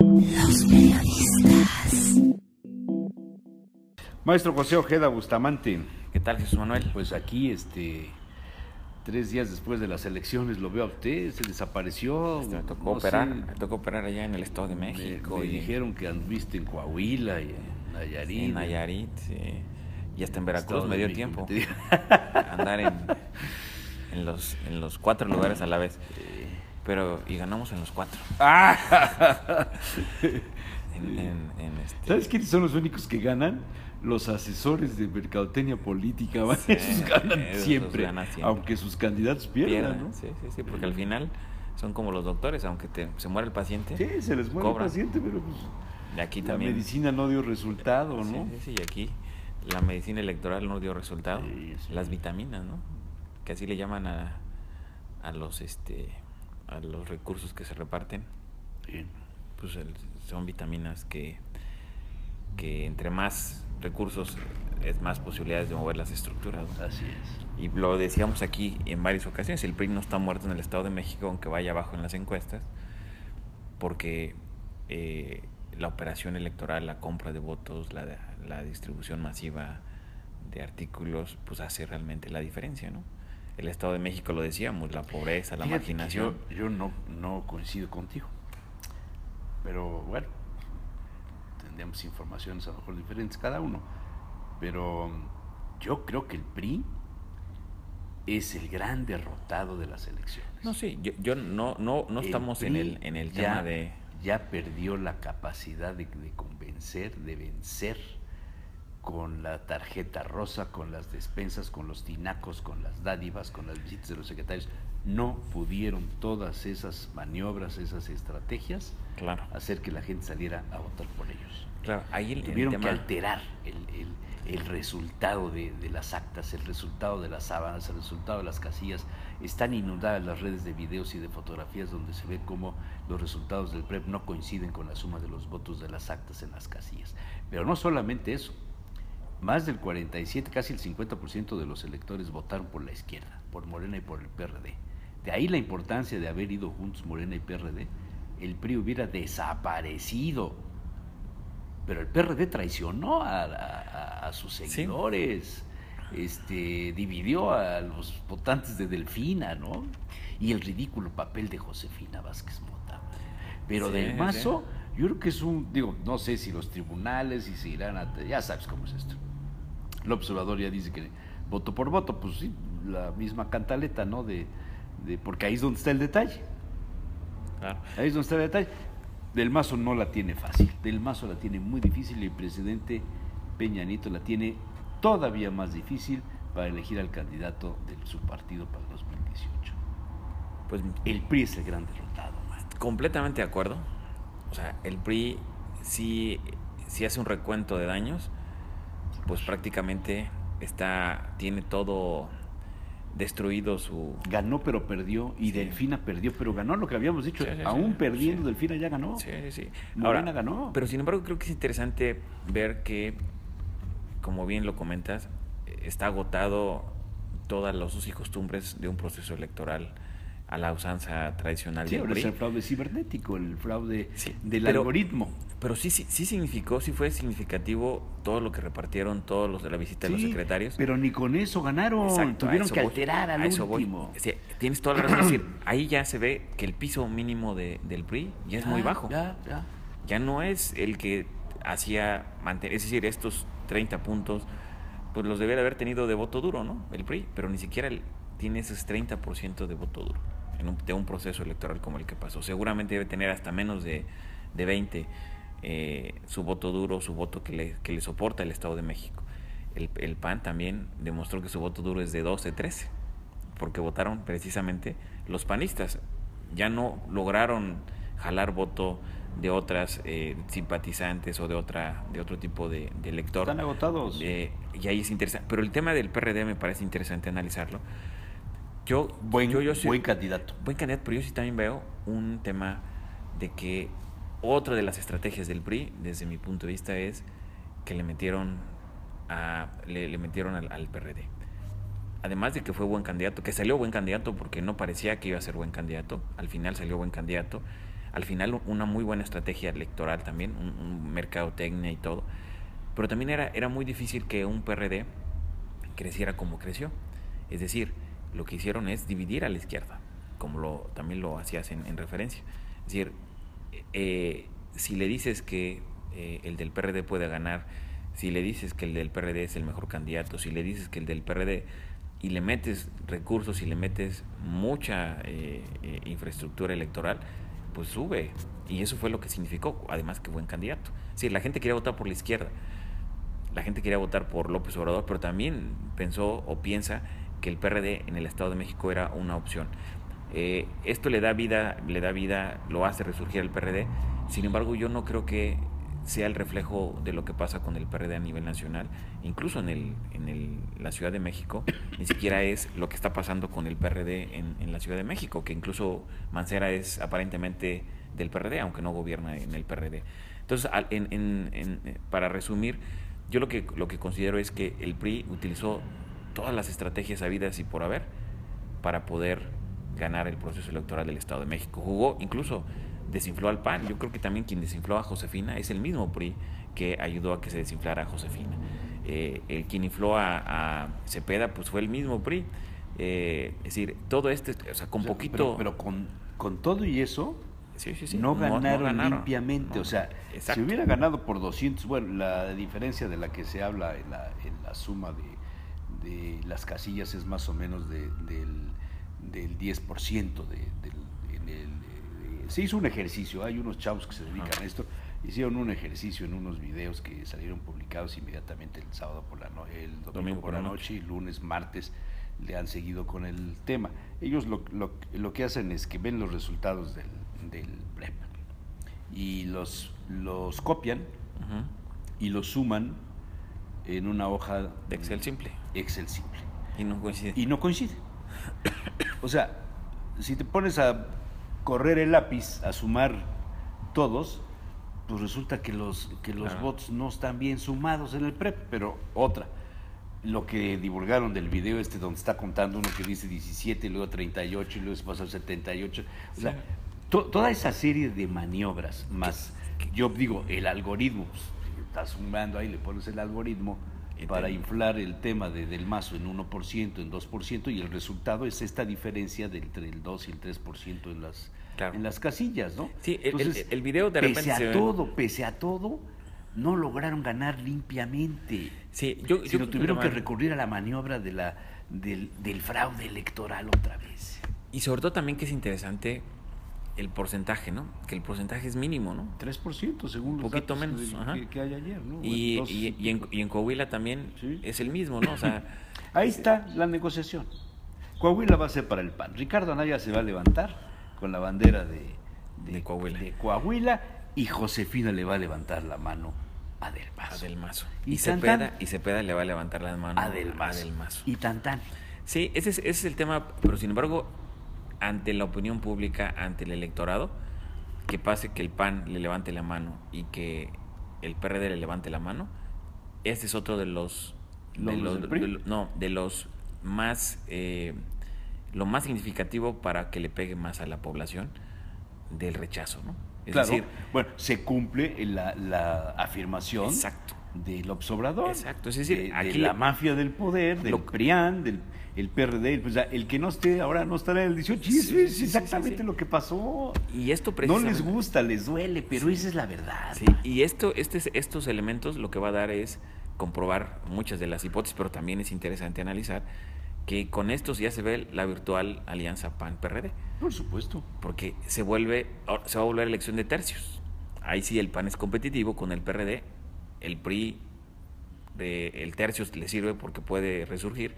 Los periodistas. Maestro José Ojeda Bustamante, ¿Qué tal, Jesús Manuel? pues aquí 3 días después de las elecciones lo veo a usted, se desapareció. Me tocó no operar, sé, me tocó operar allá en el Estado de me México y dijeron que anduviste en Coahuila y en Nayarit. en Nayarit, sí, y hasta en Veracruz Estado me de dio México, tiempo te digo. andar en los 4 lugares a la vez, pero y ganamos en los 4. ¡Ah! ¿Sabes quiénes son los únicos que ganan? Los asesores de mercadotecnia política, ¿vale? Sí, Esos ganan esos siempre, ganan siempre. aunque sus candidatos pierdan, ¿no? Sí, porque al final son como los doctores, aunque se muere el paciente. Sí, se les muere cobran. el paciente, pero pues Y aquí la también. medicina no dio resultado, ¿no? Sí, y aquí la medicina electoral no dio resultado. Sí. Las vitaminas, ¿no? Que así le llaman a los a los recursos que se reparten. Bien. Pues son vitaminas que entre más recursos es más posibilidades de mover las estructuras, ¿no? Así es. Y lo decíamos aquí en varias ocasiones, el PRI no está muerto en el Estado de México, aunque vaya abajo en las encuestas, porque la operación electoral, la compra de votos, la distribución masiva de artículos, pues hace realmente la diferencia, ¿no? El Estado de México, lo decíamos, la pobreza, la Fíjate que marginación. yo no coincido contigo, pero bueno, tendríamos informaciones a lo mejor diferentes cada uno, pero yo creo que el PRI es el gran derrotado de las elecciones. No, sí, yo no estamos en PRI el ya, tema de... ya perdió la capacidad de convencer, de vencer con la tarjeta rosa, con las despensas, con los tinacos, con las dádivas, con las visitas de los secretarios. No pudieron todas esas maniobras, esas estrategias, Claro. hacer que la gente saliera a votar por ellos. Claro, ahí el Tuvieron tema... que alterar el resultado de las actas, el resultado de las sábanas, el resultado de las casillas. Están inundadas las redes de videos y de fotografías donde se ve cómo los resultados del PREP no coinciden con la suma de los votos de las actas en las casillas. Pero no solamente eso, más del 47, casi el 50% de los electores votaron por la izquierda, por Morena y por el PRD. De ahí la importancia de haber ido juntos Morena y PRD. El PRI hubiera desaparecido, pero el PRD traicionó a sus seguidores, dividió a los votantes de Delfina, ¿no? Y el ridículo papel de Josefina Vázquez Mota. Pero Del Mazo, yo creo que es no sé si los tribunales, si se irán ya sabes cómo es esto. López Obrador ya dice que voto por voto, pues sí, la misma cantaleta, ¿no? Porque ahí es donde está el detalle. Claro. Ahí es donde está el detalle. Del Mazo no la tiene fácil, Del Mazo la tiene muy difícil y el presidente Peña Nieto la tiene todavía más difícil para elegir al candidato de su partido para el 2018. Pues el PRI es el gran derrotado, man. Completamente de acuerdo. O sea, el PRI sí hace un recuento de daños, pues prácticamente tiene todo destruido su... Ganó pero perdió y Delfina perdió pero ganó, lo que habíamos dicho, aún perdiendo Delfina ya ganó. Sí. Morena ganó. Pero sin embargo creo que es interesante ver que, como bien lo comentas, está agotado todas los usos y costumbres de un proceso electoral a la usanza tradicional del ahora PRI. es el fraude cibernético, el fraude del algoritmo. Pero sí fue significativo todo lo que repartieron, todos los de la visita de los secretarios. Pero ni con eso ganaron. Exacto, tuvieron que alterar al último. Sí, tienes toda la razón. Es decir, ahí ya se ve que el piso mínimo del PRI ya es muy bajo. Ya no es el que hacía mantener, es decir, estos 30 puntos, pues los debería haber tenido de voto duro, ¿no? El PRI, pero ni siquiera tiene ese 30% de voto duro de un proceso electoral como el que pasó. Seguramente debe tener hasta menos de 20 su voto duro, su voto que le soporta el Estado de México. El PAN también demostró que su voto duro es de 12, 13, porque votaron precisamente los panistas. Ya no lograron jalar voto de otras simpatizantes o de otro tipo de elector. Están agotados. Y ahí es interesante. Pero el tema del PRD me parece interesante analizarlo. Buen candidato. Buen candidato, pero yo sí también veo un tema de que otra de las estrategias del PRI, desde mi punto de vista, es que le metieron al PRD. Además de que fue buen candidato, que salió buen candidato porque no parecía que iba a ser buen candidato, al final salió buen candidato. al final una muy buena estrategia electoral también, un mercadotecnia y todo, pero también era muy difícil que un PRD creciera como creció. Es decir, lo que hicieron es dividir a la izquierda, como también lo hacías en referencia. Es decir, si le dices que el del PRD puede ganar, si le dices que el del PRD es el mejor candidato, si le dices que el del PRD, y le metes recursos y le metes mucha infraestructura electoral, pues sube. Y eso fue lo que significó, además que buen candidato. Es decir, la gente quería votar por la izquierda, la gente quería votar por López Obrador, pero también pensó o piensa que el PRD en el Estado de México era una opción. Esto le da vida, lo hace resurgir el PRD. Sin embargo, yo no creo que sea el reflejo de lo que pasa con el PRD a nivel nacional. Incluso en la Ciudad de México, ni siquiera es lo que está pasando con el PRD en la Ciudad de México, que incluso Mancera es aparentemente del PRD, aunque no gobierna en el PRD. Entonces, para resumir, yo lo que considero es que el PRI utilizó todas las estrategias habidas y por haber para poder ganar el proceso electoral del Estado de México. Jugó, incluso desinfló al PAN. Yo creo que también quien desinfló a Josefina es el mismo PRI que ayudó a que se desinflara a Josefina. Quien infló a Cepeda pues fue el mismo PRI. Es decir, todo o sea, con poquito... Pero con todo y eso, sí. No ganaron limpiamente. No, o sea, exacto. Si hubiera ganado por 200, bueno, la diferencia de la que se habla en la suma de las casillas es más o menos del 10% se hizo un ejercicio, hay unos chavos que se dedican a esto, hicieron un ejercicio en unos videos que salieron publicados inmediatamente el sábado por la noche, el domingo por la noche, y lunes, martes le han seguido con el tema. Ellos lo que hacen es que ven los resultados del PREP y los copian y los suman en una hoja de Excel simple. Y no coincide. O sea, si te pones a correr el lápiz, a sumar todos, pues resulta que los votos no están bien sumados en el PREP. Pero lo que divulgaron del video donde está contando uno que dice 17, luego 38 y luego se pasa a 78, o sea, toda esa serie de maniobras, más, yo digo, el algoritmo, pues, estás sumando ahí, le pones el algoritmo para inflar el tema del Mazo en 1%, en 2%, y el resultado es esta diferencia entre el 2 y el 3% en las casillas, ¿no? Sí, entonces, el video de repente pese a todo, no lograron ganar limpiamente. Sí, sino tuvieron que recurrir a la maniobra del fraude electoral otra vez. Y sobre todo también que es interesante el porcentaje, ¿no? Que el porcentaje es mínimo, ¿no? 3% según los poquito datos menos que hay ayer, ¿no? Y en Coahuila también es el mismo, ¿no? O sea, ahí está la negociación. Coahuila va a ser para el PAN. Ricardo Anaya se va a levantar con la bandera de Coahuila, y Josefina le va a levantar la mano a Del Mazo. Y Cepeda le va a levantar la mano a Del Mazo. Y tan. Sí, ese es el tema, pero sin embargo, ante la opinión pública, ante el electorado, que pase que el PAN le levante la mano y que el PRD le levante la mano, este es otro de los más lo más significativo para que le pegue más a la población del rechazo, ¿no? Es decir, bueno, se cumple la afirmación del López Obrador. Exacto, es decir, de la mafia del poder, del PRIAN, del PRD, pues, el que no esté ahora no estará en el 18. Es exactamente lo que pasó. Y esto no les gusta, les duele, pero esa es la verdad. Sí, y estos elementos lo que va a dar es comprobar muchas de las hipótesis, pero también es interesante analizar que con estos ya se ve la virtual alianza PAN-PRD. Por supuesto. Porque se va a volver elección de tercios. Ahí sí el PAN es competitivo con el PRD, el PRI, el tercio le sirve porque puede resurgir,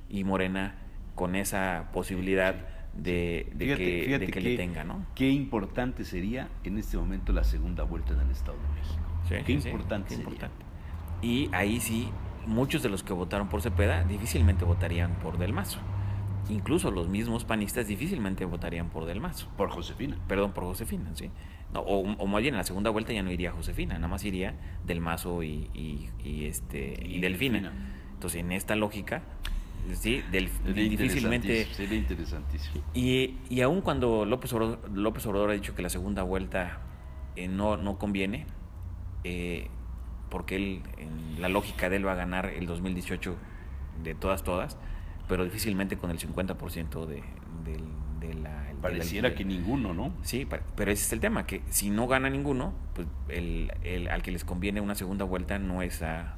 y Morena con esa posibilidad de que le tenga, ¿no? Qué importante sería en este momento la segunda vuelta en el Estado de México. Qué importante sería. Y ahí sí, muchos de los que votaron por Cepeda difícilmente votarían por Del Mazo. Incluso los mismos panistas difícilmente votarían por Del Mazo. Por Josefina. Perdón, por Josefina, sí. No, o más bien en la segunda vuelta ya no iría Josefina, nada más iría Del Mazo y Delfina. Entonces, en esta lógica, Sí, difícilmente. Sería interesantísimo. Y aún cuando López Obrador ha dicho que la segunda vuelta no conviene, porque él, en la lógica de él, va a ganar el 2018 de todas, pero difícilmente con el 50% de la... Pareciera que ninguno, ¿no? Sí, pero ese es el tema, que si no gana ninguno, pues al que les conviene una segunda vuelta no es a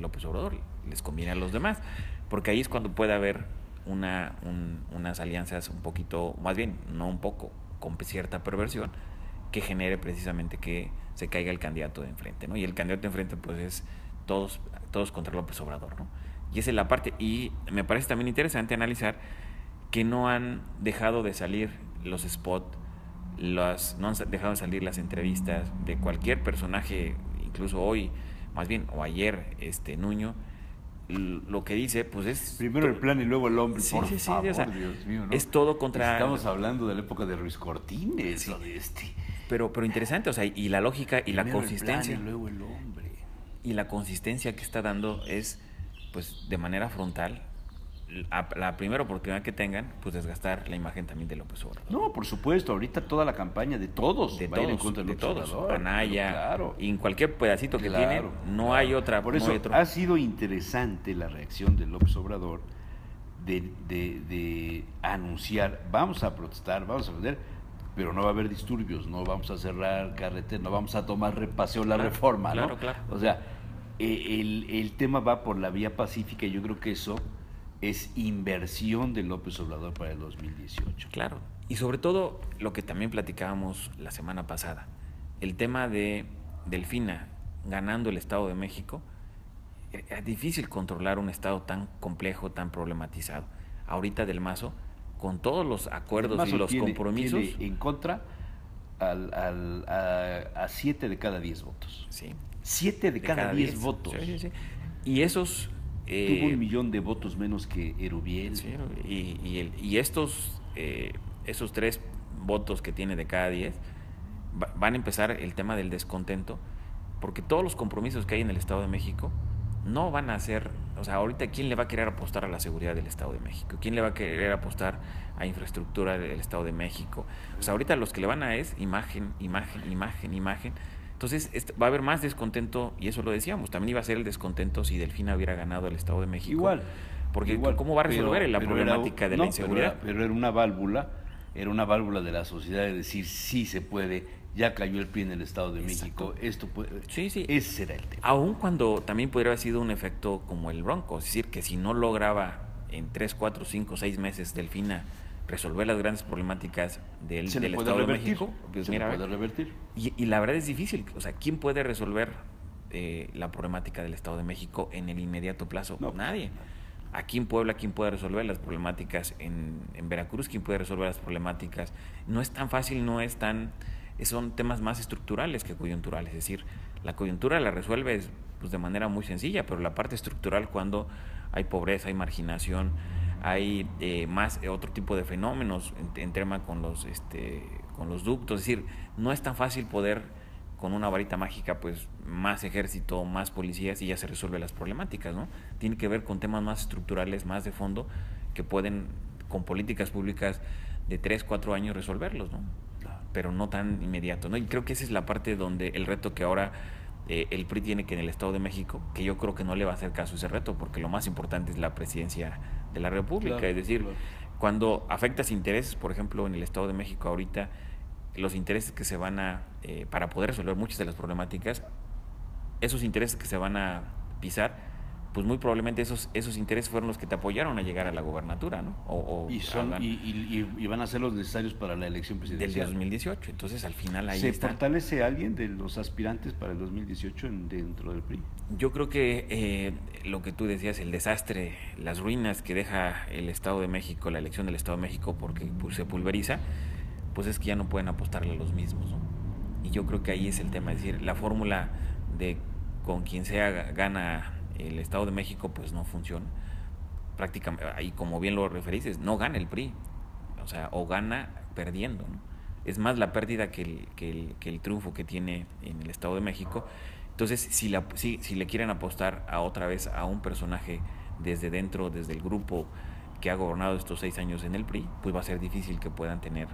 López Obrador, les conviene a los demás, porque ahí es cuando puede haber unas alianzas un poquito, más bien, no un poco, con cierta perversión, que genere precisamente que se caiga el candidato de enfrente, ¿no? Y el candidato de enfrente, pues, es todos contra López Obrador, ¿no? Y esa es la parte, y me parece también interesante analizar que no han dejado de salir los spots, no han dejado de salir las entrevistas de cualquier personaje, incluso hoy, más bien, o ayer, Nuño, lo que dice, pues es... Primero el plan y luego el hombre, sí, por sí, favor, o sea, Dios mío, ¿no? Es todo contra... Estamos hablando de la época de Ruiz Cortines, sí. o de Pero interesante, o sea, y la lógica y primero la consistencia. El plan y luego el hombre. Y la consistencia que está dando es, pues, de manera frontal, la primera oportunidad que tengan, pues desgastar la imagen también de López Obrador. No, por supuesto, ahorita toda la campaña de todos va a ir en contra de López Obrador. Anaya, claro, y en cualquier pedacito que tienen, no hay otra. Por eso ha sido interesante la reacción de López Obrador de anunciar, vamos a protestar, vamos a vender, pero no va a haber disturbios, no vamos a cerrar carreteras, no vamos a tomar paseo la reforma, ¿no? Claro. O sea, el tema va por la vía pacífica y yo creo que eso es inversión de López Obrador para el 2018. Claro, y sobre todo lo que también platicábamos la semana pasada, el tema de Delfina ganando el Estado de México. Es difícil controlar un estado tan complejo, tan problematizado. Ahorita Del Mazo, con todos los acuerdos y los compromisos... Tiene en contra a 7 de cada 10 votos. Sí. 7 de cada 10 votos. Sí. Y esos... Tuvo 1 millón de votos menos que Erubiel. Sí, y esos 3 votos que tiene de cada 10 van a empezar el tema del descontento, porque todos los compromisos que hay en el Estado de México no van a ser, o sea, ahorita ¿quién le va a querer apostar a la seguridad del Estado de México? ¿Quién le va a querer apostar a infraestructura del Estado de México? O sea, ahorita los que le van a es imagen. Entonces va a haber más descontento, y eso lo decíamos, también iba a ser el descontento si Delfina hubiera ganado el Estado de México. Igual. ¿Cómo va a resolver la problemática de la inseguridad? Pero era una válvula de la sociedad de decir, sí se puede, ya cayó el PRI en el Estado de México, esto puede... Sí. Ese será el tema. Aun cuando también podría haber sido un efecto como el Bronco, es decir, que si no lograba en 3, 4, 5, 6 meses Delfina resolver las grandes problemáticas del Estado de México, pues se puede revertir. Y la verdad es difícil, o sea, ¿quién puede resolver la problemática del Estado de México en el inmediato plazo? No, nadie. Aquí en Puebla, ¿quién puede resolver las problemáticas? En Veracruz, ¿quién puede resolver las problemáticas? No es tan fácil, son temas más estructurales que coyunturales. Es decir, la coyuntura la resuelves pues, de manera muy sencilla, pero la parte estructural, cuando hay pobreza, hay marginación, hay más otro tipo de fenómenos en tema con los ductos. Es decir, no es tan fácil poder con una varita mágica, pues más ejército, más policías y ya se resuelven las problemáticas, ¿no? Tiene que ver con temas más estructurales, más de fondo, que pueden, con políticas públicas de 3, 4 años resolverlos, ¿no? Pero no tan inmediato, ¿no? Y creo que esa es la parte donde el reto que ahora el PRI tiene que en el Estado de México, que yo creo que no le va a hacer caso a ese reto, porque lo más importante es la presidencia de la República. Claro, es decir, cuando afectas intereses, por ejemplo, en el Estado de México ahorita, los intereses que se van a, para poder resolver muchas de las problemáticas, esos intereses que se van a pisar, pues muy probablemente esos intereses fueron los que te apoyaron a llegar a la gobernatura, ¿no? Y van a ser los necesarios para la elección presidencial del 2018. Entonces, al final ahí ¿Se fortalece alguien de los aspirantes para el 2018 dentro del PRI? Yo creo que lo que tú decías, el desastre, las ruinas que deja el Estado de México, la elección del Estado de México, porque pues, se pulveriza, pues es que ya no pueden apostarle a los mismos, ¿no? Y yo creo que ahí es el tema, es decir, la fórmula de con quien sea gana el Estado de México, pues no funciona. Prácticamente, y como bien lo referís, no gana el PRI, o sea, o gana perdiendo, ¿no? Es más la pérdida que el triunfo que tiene en el Estado de México. Entonces, si le quieren apostar a otra vez a un personaje desde dentro, desde el grupo que ha gobernado estos 6 años en el PRI, pues va a ser difícil que puedan tener,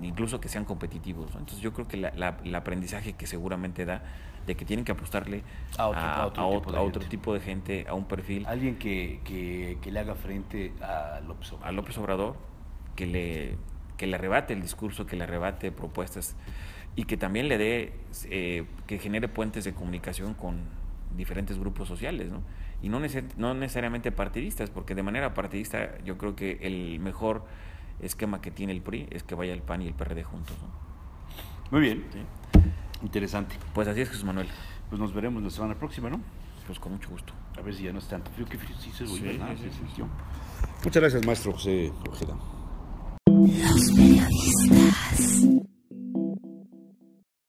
incluso que sean competitivos, ¿no? Entonces yo creo que el aprendizaje que seguramente da de que tienen que apostarle a otro tipo de gente, a un perfil. Alguien que le haga frente a López Obrador, que le arrebate el discurso, que le arrebate propuestas y que también le dé, que genere puentes de comunicación con diferentes grupos sociales, ¿no? Y no necesariamente partidistas, porque de manera partidista yo creo que el mejor esquema que tiene el PRI es que vaya el PAN y el PRD juntos, ¿no? Muy bien, ¿sí? Interesante. Pues así es, Jesús Manuel. Pues nos veremos la semana próxima, ¿no? Pues con mucho gusto. A ver si ya no es tanto frío. Qué frío, sí se vuelve nada. Sí. Muchas gracias, maestro José Ojeda. Los periodistas.